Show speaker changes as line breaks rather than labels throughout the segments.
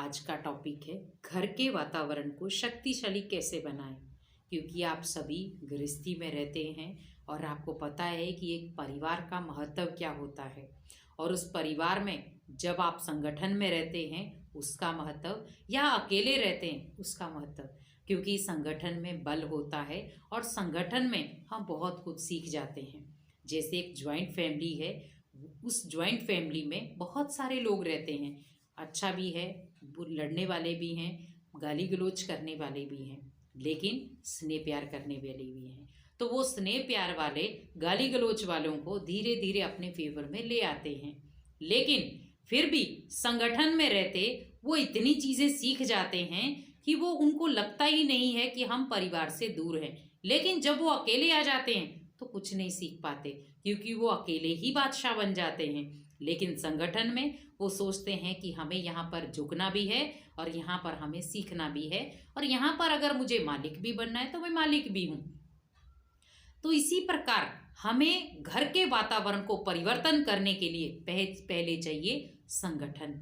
आज का टॉपिक है घर के वातावरण को शक्तिशाली कैसे बनाएं। क्योंकि आप सभी गृहस्थी में रहते हैं और आपको पता है कि एक परिवार का महत्व क्या होता है और उस परिवार में जब आप संगठन में रहते हैं उसका महत्व या अकेले रहते हैं उसका महत्व। क्योंकि संगठन में बल होता है और संगठन में हम बहुत कुछ सीख जाते हैं। जैसे एक ज्वाइंट फैमिली है, उस ज्वाइंट फैमिली में बहुत सारे लोग रहते हैं, अच्छा भी है, लड़ने वाले भी हैं, गाली गलौज करने वाले भी हैं, लेकिन स्नेह प्यार करने वाले भी हैं। तो वो स्नेह प्यार वाले गाली गलौज वालों को धीरे धीरे अपने फेवर में ले आते हैं। लेकिन फिर भी संगठन में रहते वो इतनी चीज़ें सीख जाते हैं कि वो उनको लगता ही नहीं है कि हम परिवार से दूर हैं। लेकिन जब वो अकेले आ जाते हैं तो कुछ नहीं सीख पाते, क्योंकि वो अकेले ही बादशाह बन जाते हैं। लेकिन संगठन में वो सोचते हैं कि हमें यहाँ पर झुकना भी है और यहाँ पर हमें सीखना भी है, और यहाँ पर अगर मुझे मालिक भी बनना है तो मैं मालिक भी हूँ। तो इसी प्रकार हमें घर के वातावरण को परिवर्तन करने के लिए पहले चाहिए संगठन।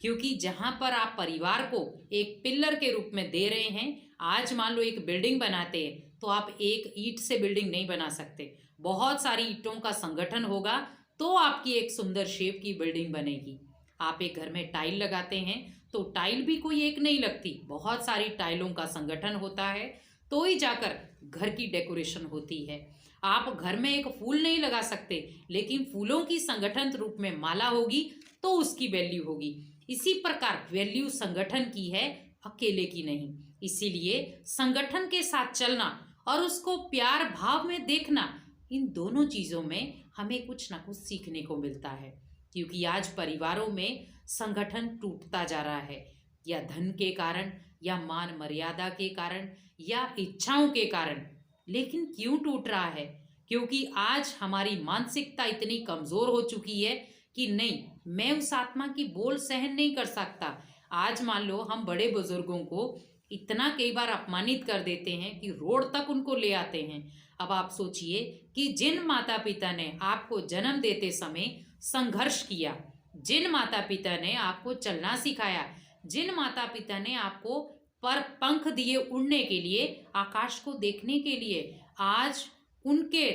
क्योंकि जहाँ पर आप परिवार को एक पिल्लर के रूप में दे रहे हैं, आज मान लो एक बिल्डिंग बनाते हैं तो आप एक ईंट से बिल्डिंग नहीं बना सकते, बहुत सारी ईंटों का संगठन होगा तो आपकी एक सुंदर शेप की बिल्डिंग बनेगी। आप एक घर में टाइल लगाते हैं तो टाइल भी कोई एक नहीं लगती, बहुत सारी टाइलों का संगठन होता है तो ही जाकर घर की डेकोरेशन होती है। आप घर में एक फूल नहीं लगा सकते, लेकिन फूलों की संगठन रूप में माला होगी तो उसकी वैल्यू होगी। इसी प्रकार वैल्यू संगठन की है, अकेले की नहीं। इसीलिए संगठन के साथ चलना और उसको प्यार भाव में देखना, इन दोनों चीज़ों में हमें कुछ ना कुछ सीखने को मिलता है। क्योंकि आज परिवारों में संगठन टूटता जा रहा है, या धन के कारण, या मान मर्यादा के कारण, या इच्छाओं के कारण। लेकिन क्यों टूट रहा है? क्योंकि आज हमारी मानसिकता इतनी कमज़ोर हो चुकी है कि नहीं, मैं उस आत्मा की बोल सहन नहीं कर सकता। आज मान लो हम बड़े बुजुर्गों को इतना कई बार अपमानित कर देते हैं कि रोड तक उनको ले आते हैं। अब आप सोचिए कि जिन माता पिता ने आपको जन्म देते समय संघर्ष किया, जिन माता पिता ने आपको चलना सिखाया, जिन माता पिता ने आपको पर पंख दिए उड़ने के लिए, आकाश को देखने के लिए, आज उनके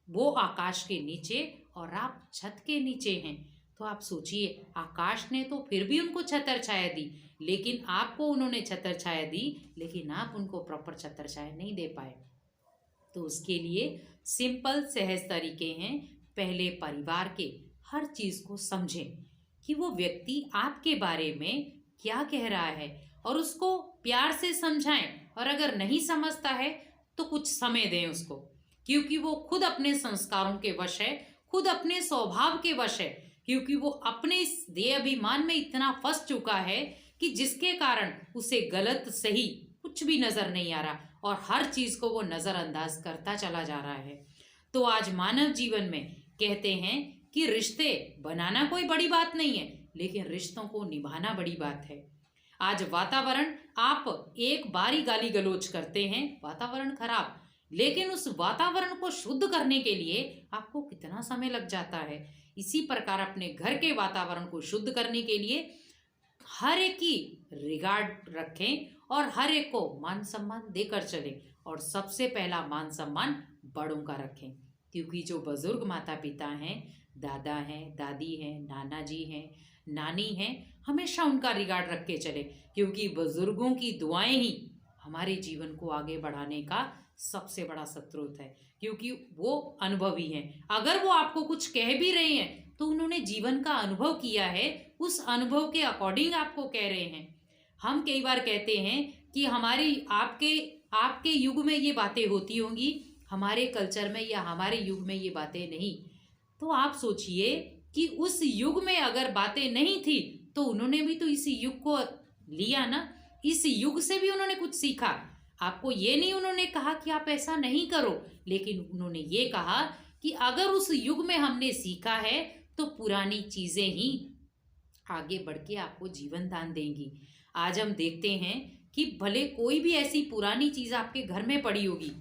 वो आकाश के नीचे और आप छत के नीचे हैं। तो आप सोचिए, आकाश ने तो फिर भी उनको छतर छाया दी, लेकिन आपको उन्होंने छतर छाया दी, लेकिन आप उनको प्रॉपर छतर छाया नहीं दे पाए। तो उसके लिए सिंपल सहज तरीके हैं। पहले परिवार के हर चीज़ को समझें कि वो व्यक्ति आपके बारे में क्या कह रहा है, और उसको प्यार से समझाएं। और अगर नहीं समझता है तो कुछ समय दें उसको, क्योंकि वो खुद अपने संस्कारों के वश है, खुद अपने स्वभाव के वश है। क्योंकि वो अपने इस देह अभिमान में इतना फंस चुका है कि जिसके कारण उसे गलत सही कुछ भी नजर नहीं आ रहा, और हर चीज को वो नजरअंदाज करता चला जा रहा है। तो आज मानव जीवन में कहते हैं कि रिश्ते बनाना कोई बड़ी बात नहीं है, लेकिन रिश्तों को निभाना बड़ी बात है। आज वातावरण, आप एक बारी गाली गलौज करते हैं, वातावरण खराब, लेकिन उस वातावरण को शुद्ध करने के लिए आपको कितना समय लग जाता है। इसी प्रकार अपने घर के वातावरण को शुद्ध करने के लिए हर एक की रिगार्ड रखें और हर एक को मान सम्मान देकर चलें। और सबसे पहला मान सम्मान बड़ों का रखें, क्योंकि जो बुजुर्ग माता पिता हैं, दादा हैं, दादी हैं, नाना जी हैं, नानी हैं, हमेशा उनका रिगार्ड रख के चले, क्योंकि बुजुर्गों की दुआएं ही हमारे जीवन को आगे बढ़ाने का सबसे बड़ा स्रोत है। क्योंकि वो अनुभवी हैं। अगर वो आपको कुछ कह भी रहे हैं तो उन्होंने जीवन का अनुभव किया है, उस अनुभव के अकॉर्डिंग आपको कह रहे हैं। हम कई बार कहते हैं कि हमारी आपके युग में ये बातें होती होंगी, हमारे कल्चर में या हमारे युग में ये बातें नहीं। तो आप सोचिए कि उस युग में अगर बातें नहीं थी तो उन्होंने भी तो इस युग को लिया ना, इस युग से भी उन्होंने कुछ सीखा। आपको ये नहीं उन्होंने कहा कि आप ऐसा नहीं करो, लेकिन उन्होंने ये कहा कि अगर उस युग में हमने सीखा है तो पुरानी चीजें ही आगे बढ़ के आपको जीवन दान देंगी। आज हम देखते हैं कि भले कोई भी ऐसी पुरानी चीज आपके घर में पड़ी होगी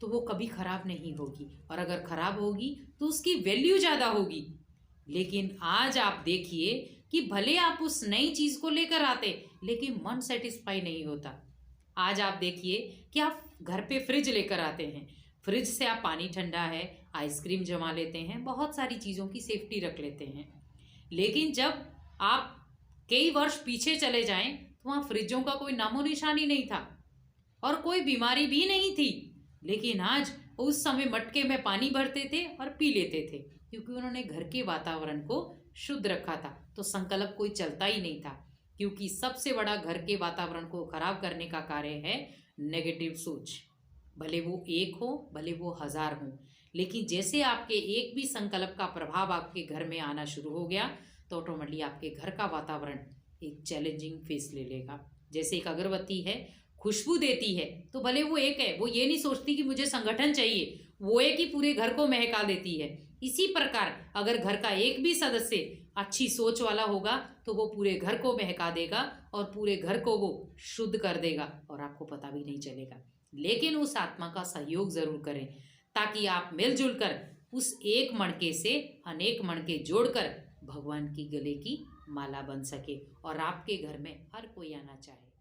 तो वो कभी खराब नहीं होगी, और अगर खराब होगी तो उसकी वैल्यू ज्यादा होगी। लेकिन आज आप देखिए कि भले आप उस नई चीज को लेकर आते लेकिन मन सेटिस्फाई नहीं होता। आज आप देखिए कि आप घर पे फ्रिज लेकर आते हैं, फ्रिज से आप पानी ठंडा है, आइसक्रीम जमा लेते हैं, बहुत सारी चीज़ों की सेफ्टी रख लेते हैं। लेकिन जब आप कई वर्ष पीछे चले जाएं तो वहाँ फ्रिजों का कोई नामो निशानी नहीं था और कोई बीमारी भी नहीं थी। लेकिन आज उस समय मटके में पानी भरते थे और पी लेते थे क्योंकि उन्होंने घर के वातावरण को शुद्ध रखा था। तो संकल्प कोई चलता ही नहीं था, क्योंकि सबसे बड़ा घर के वातावरण को खराब करने का कार्य है नेगेटिव सोच। भले वो एक हो, भले वो 1000 हो, लेकिन जैसे आपके एक भी संकल्प का प्रभाव आपके घर में आना शुरू हो गया तो ऑटोमेटिकली आपके घर का वातावरण एक चैलेंजिंग फेस ले लेगा। जैसे एक अगरबत्ती है, खुशबू देती है तो भले वो एक है, वो ये नहीं सोचती कि मुझे संगठन चाहिए, वो एक ही पूरे घर को महका देती है। इसी प्रकार अगर घर का एक भी सदस्य अच्छी सोच वाला होगा तो वो पूरे घर को महका देगा और पूरे घर को वो शुद्ध कर देगा और आपको पता भी नहीं चलेगा। लेकिन उस आत्मा का सहयोग जरूर करें ताकि आप मिलजुल कर उस एक मणके से अनेक मणके जोड़कर भगवान की गले की माला बन सके और आपके घर में हर कोई आना चाहे।